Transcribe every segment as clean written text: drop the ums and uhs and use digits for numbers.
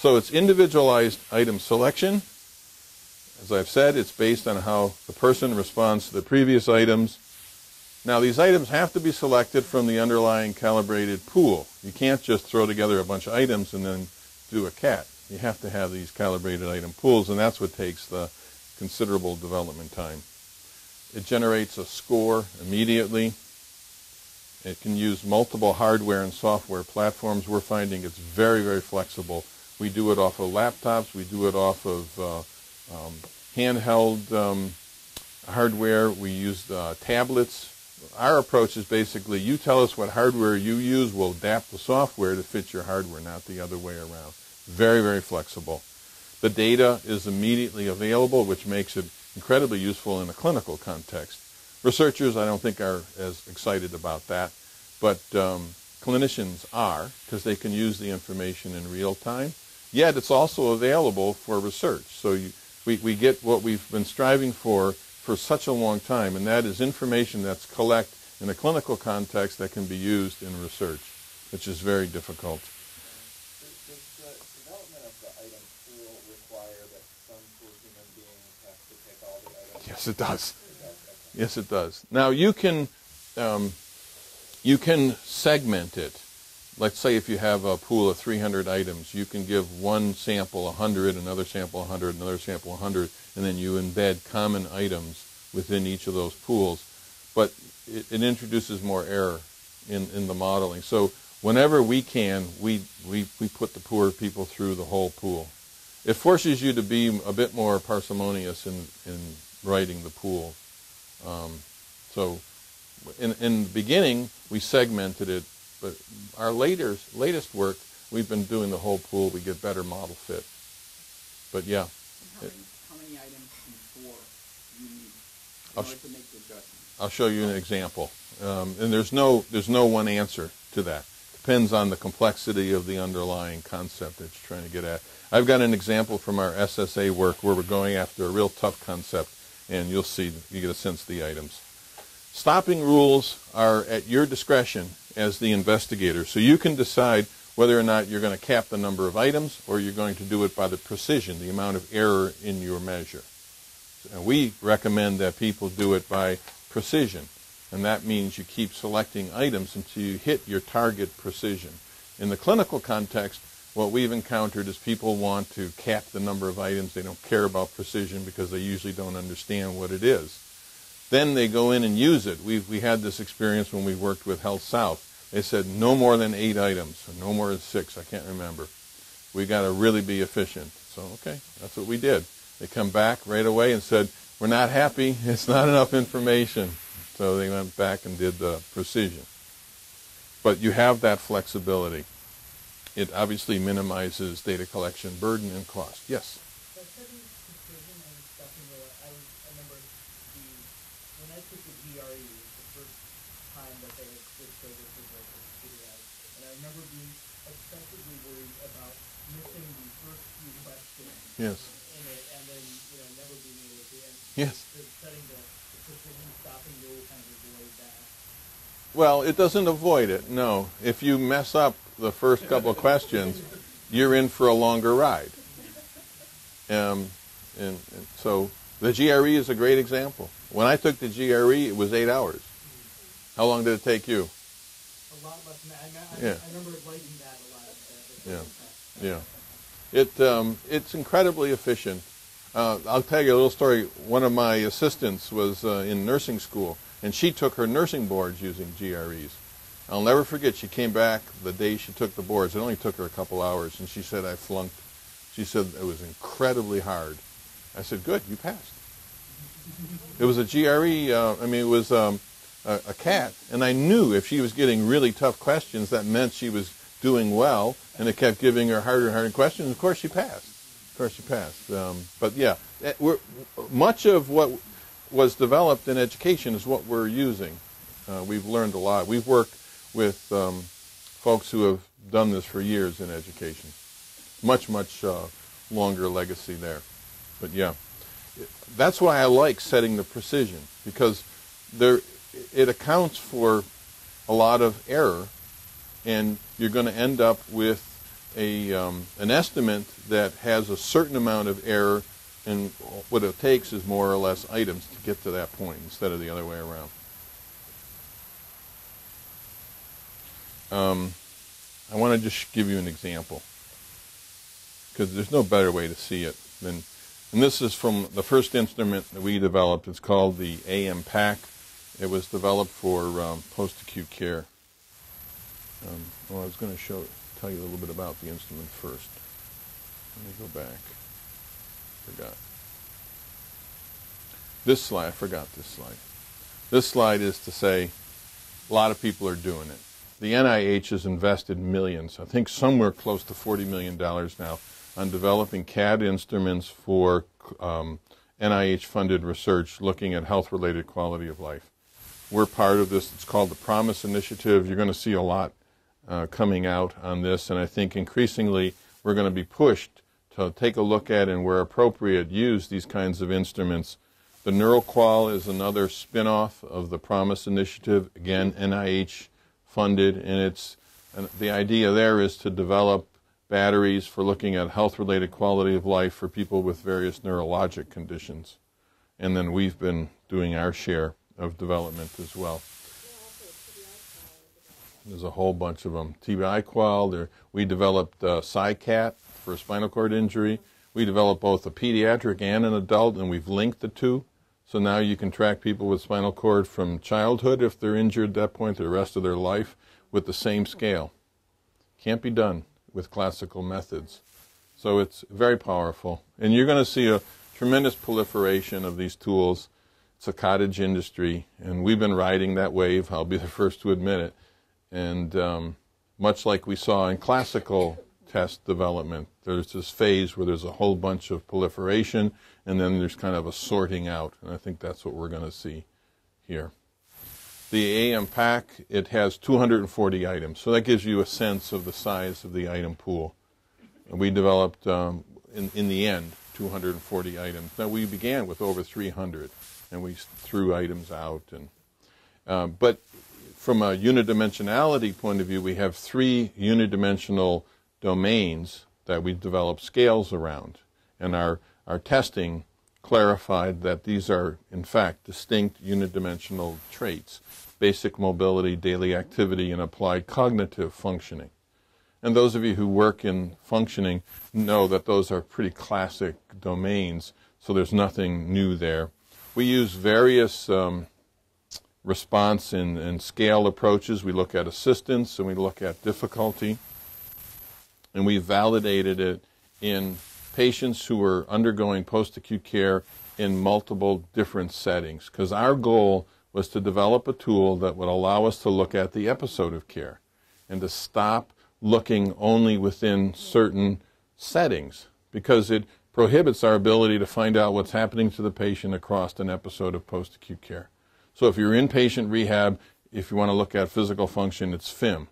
So it's individualized item selection. As I've said, it's based on how the person responds to the previous items. Now, these items have to be selected from the underlying calibrated pool. You can't just throw together a bunch of items and then do a cat. You have to have these calibrated item pools, and that's what takes the considerable development time. It generates a score immediately. It can use multiple hardware and software platforms. We're finding it's very, very flexible. We do it off of laptops. We do it off of handheld hardware. We use tablets. Our approach is basically you tell us what hardware you use, we'll adapt the software to fit your hardware, not the other way around. Very, very flexible. The data is immediately available, which makes it incredibly useful in a clinical context. Researchers, I don't think, are as excited about that, but clinicians are, because they can use the information in real time. Yet it's also available for research. So we get what we've been striving for such a long time, and that is information that's collected in a clinical context that can be used in research, which is very difficult. Does the development of the item pool require that some poor human being has to pick all the items? Yes, it does. Okay. Yes, it does. Now, you can segment it. Let's say if you have a pool of 300 items, you can give one sample 100, another sample 100, another sample 100, and then you embed common items within each of those pools. But it introduces more error in the modeling. So whenever we can, we put the poor people through the whole pool. It forces you to be a bit more parsimonious in writing the pool. So in the beginning, we segmented it. But our latest work, we've been doing the whole pool. We get better model fit. But yeah. How many items before you need in order to make the adjustment? I'll show you an example. And there's no one answer to that. Depends on the complexity of the underlying concept that you're trying to get at. I've got an example from our SSA work where we're going after a real tough concept, and you'll see, you get a sense of the items. Stopping rules are at your discretion as the investigator. So you can decide whether or not you're going to cap the number of items or you're going to do it by the precision, the amount of error in your measure. And we recommend that people do it by precision. And that means you keep selecting items until you hit your target precision. In the clinical context, what we've encountered is people want to cap the number of items. They don't care about precision because they usually don't understand what it is. Then they go in and use it. We had this experience when we worked with Health South. They said no more than 8 items, or no more than 6, I can't remember. We got to really be efficient. So, okay, that's what we did. They come back right away and said, we're not happy, it's not enough information. So they went back and did the precision. But you have that flexibility. It obviously minimizes data collection burden and cost. Yes? When I took the GRE, it was the first time that they had switched over to the computerized, and I remember being excessively worried about missing the first few questions Yes. in it, and then never being able to. And Yes. Setting the precision stopping rule kind of avoid that. Well, it doesn't avoid it, no. If you mess up the first couple of questions, you're in for a longer ride. And so the GRE is a great example. When I took the GRE, it was 8 hours. How long did it take you? A lot less than that. Yeah. I remember liking that a lot. Yeah. It's incredibly efficient. I'll tell you a little story. One of my assistants was in nursing school, and she took her nursing boards using GREs. I'll never forget, she came back the day she took the boards. It only took her a couple hours, and she said, I flunked. She said it was incredibly hard. I said, good, you passed. It was a GRE, it was a CAT, and I knew if she was getting really tough questions, that meant she was doing well, and it kept giving her harder and harder questions. Of course she passed. But yeah, much of what was developed in education is what we're using. We've learned a lot. We've worked with folks who have done this for years in education. Much longer legacy there. But yeah, that's why I like setting the precision, because it accounts for a lot of error, and you're going to end up with an estimate that has a certain amount of error, and what it takes is more or less items to get to that point instead of the other way around. I want to just give you an example, because there's no better way to see it than, and this is from the first instrument that we developed. It's called the AM-PAC. It was developed for post-acute care. Well, I was going to tell you a little bit about the instrument first. Let me go back. Forgot. This slide, I forgot this slide. This slide is to say a lot of people are doing it. The NIH has invested millions, I think somewhere close to $40 million now, on developing CAD instruments for NIH-funded research looking at health-related quality of life. We're part of this. It's called the PROMISE Initiative. You're going to see a lot coming out on this, and I think increasingly we're going to be pushed to take a look at, and where appropriate, use these kinds of instruments. The NeuroQual is another spin-off of the PROMISE Initiative, again NIH funded, and the idea there is to develop batteries for looking at health-related quality of life for people with various neurologic conditions. And then we've been doing our share of development as well. There's a whole bunch of them. TBI-Qual, we developed SciCat for spinal cord injury. We developed both a pediatric and an adult, and we've linked the two. So now you can track people with spinal cord from childhood, if they're injured at that point, the rest of their life, with the same scale. Can't be done with classical methods. So it's very powerful. And you're going to see a tremendous proliferation of these tools. It's a cottage industry, and we've been riding that wave. I'll be the first to admit it. And much like we saw in classical test development, there's this phase where there's a whole bunch of proliferation, and then there's kind of a sorting out, and I think that's what we're going to see here. The AM-PAC, it has 240 items, so that gives you a sense of the size of the item pool. And we developed, in the end, 240 items. Now, we began with over 300, and we threw items out. But from a unidimensionality point of view, we have 3 unidimensional domains that we developed scales around. And our testing clarified that these are, in fact, distinct unidimensional traits: basic mobility, daily activity, and applied cognitive functioning. And those of you who work in functioning know that those are pretty classic domains, so there's nothing new there. We use various response and scale approaches. We look at assistance and we look at difficulty. And we validated it in patients who were undergoing post-acute care in multiple different settings, because our goal was to develop a tool that would allow us to look at the episode of care and to stop looking only within certain settings, because it prohibits our ability to find out what's happening to the patient across an episode of post-acute care. So if you're in patient rehab, if you want to look at physical function, it's FIM.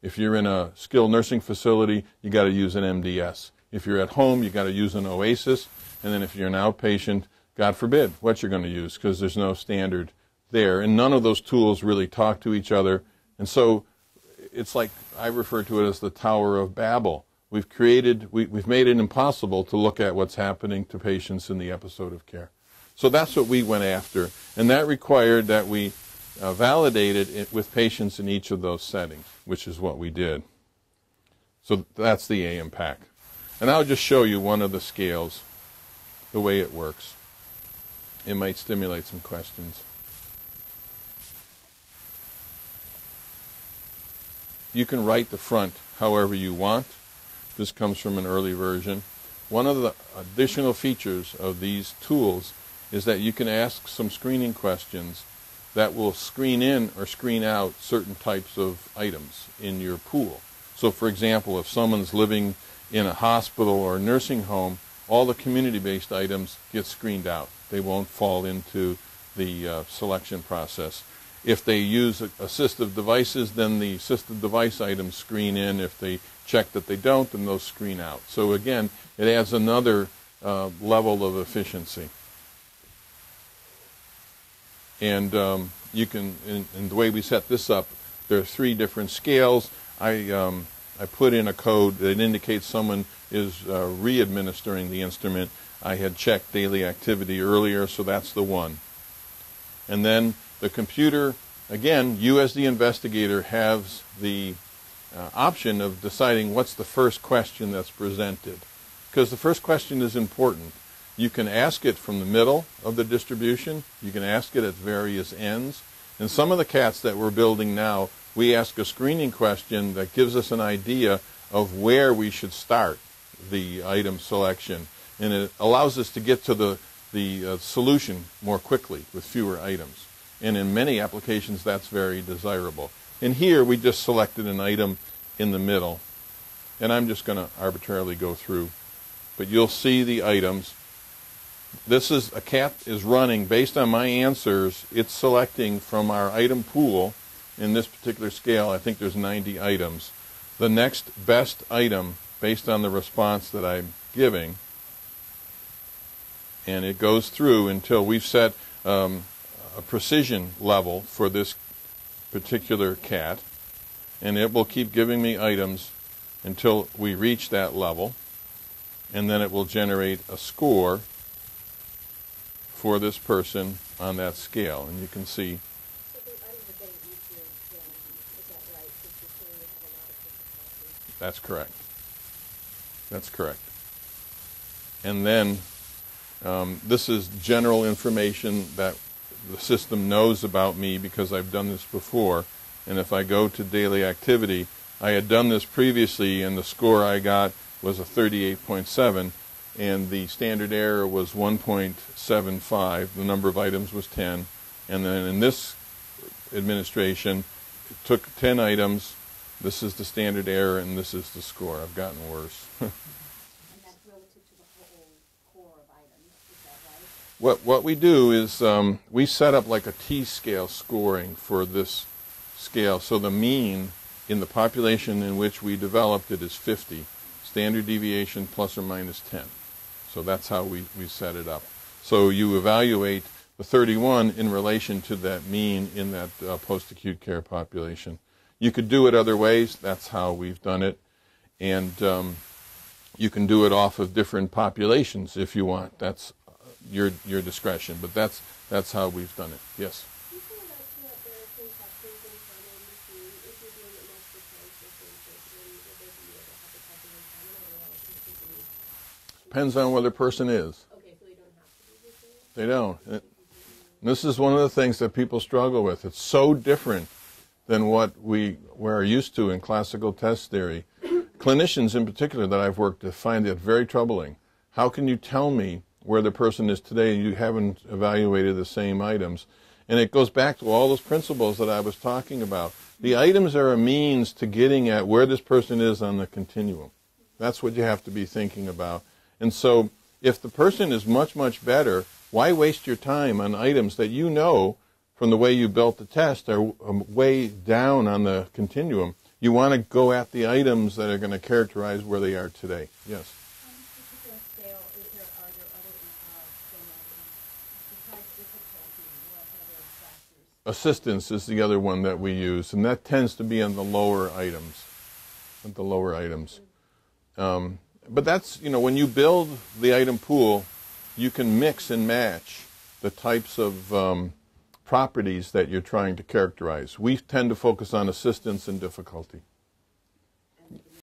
If you're in a skilled nursing facility, you got to use an MDS. If you're at home, you got to use an OASIS. And then if you're an outpatient, God forbid what you're going to use, because there's no standard there. And none of those tools really talk to each other. And so it's like, I refer to it as the Tower of Babel. We've made it impossible to look at what's happening to patients in the episode of care. So that's what we went after. And that required that we validated it with patients in each of those settings, which is what we did. So that's the AM-PAC. And I'll just show you one of the scales, the way it works. It might stimulate some questions. You can write the front however you want. This comes from an early version. One of the additional features of these tools is that you can ask some screening questions that will screen in or screen out certain types of items in your pool. So for example, if someone's living in a hospital or a nursing home, all the community-based items get screened out. They won't fall into the selection process. If they use assistive devices, then the assistive device items screen in. If they check that they don't, then those screen out. So again, it adds another level of efficiency. And you can, in the way we set this up, there are 3 different scales. I I put in a code that indicates someone is re-administering the instrument. I had checked daily activity earlier, so that's the one. And then the computer, again, you as the investigator have the option of deciding what's the first question that's presented. Because the first question is important. You can ask it from the middle of the distribution. You can ask it at various ends. And some of the cats that we're building now, we ask a screening question that gives us an idea of where we should start the item selection. And it allows us to get to the solution more quickly with fewer items. And in many applications, that's very desirable. And here, we just selected an item in the middle. And I'm just going to arbitrarily go through. But you'll see the items. This is, a cat is running, based on my answers, it's selecting from our item pool. In this particular scale, I think there's 90 items. The next best item, based on the response that I'm giving, and it goes through until we've set a precision level for this particular cat, and it will keep giving me items until we reach that level, and then it will generate a score for this person on that scale. And you can see that's correct. That's correct. And then this is general information that the system knows about me because I've done this before. And if I go to daily activity, I had done this previously, and the score I got was a 38.7, and the standard error was 1.75. The number of items was 10. And then in this administration, it took 10 items. This is the standard error, and this is the score. I've gotten worse. And that's relative to the whole core of items, is that right? What we do is we set up like a T-scale scoring for this scale. So the mean in the population in which we developed it is 50. Standard deviation plus or minus 10. So that's how we set it up. So you evaluate the 31 in relation to that mean in that post-acute care population. You could do it other ways. That's how we've done it. And you can do it off of different populations if you want. That's your discretion. But that's how we've done it. Yes? Depends on where the person is. Okay, so they don't have to do this? They don't. This is one of the things that people struggle with. It's so different than what we're used to in classical test theory. Clinicians in particular that I've worked with find it very troubling. How can you tell me where the person is today and you haven't evaluated the same items? And it goes back to all those principles that I was talking about. The items are a means to getting at where this person is on the continuum. That's what you have to be thinking about. And so if the person is much, much better, why waste your time on items that you know from the way you built the test are way down on the continuum? You want to go at the items that are going to characterize where they are today. Yes? On this particular scale, are there other besides difficulty, what other factors? Assistance is the other one that we use, and that tends to be on the lower items. At the lower items. But that's, when you build the item pool, you can mix and match the types of properties that you're trying to characterize. We tend to focus on assistance and difficulty.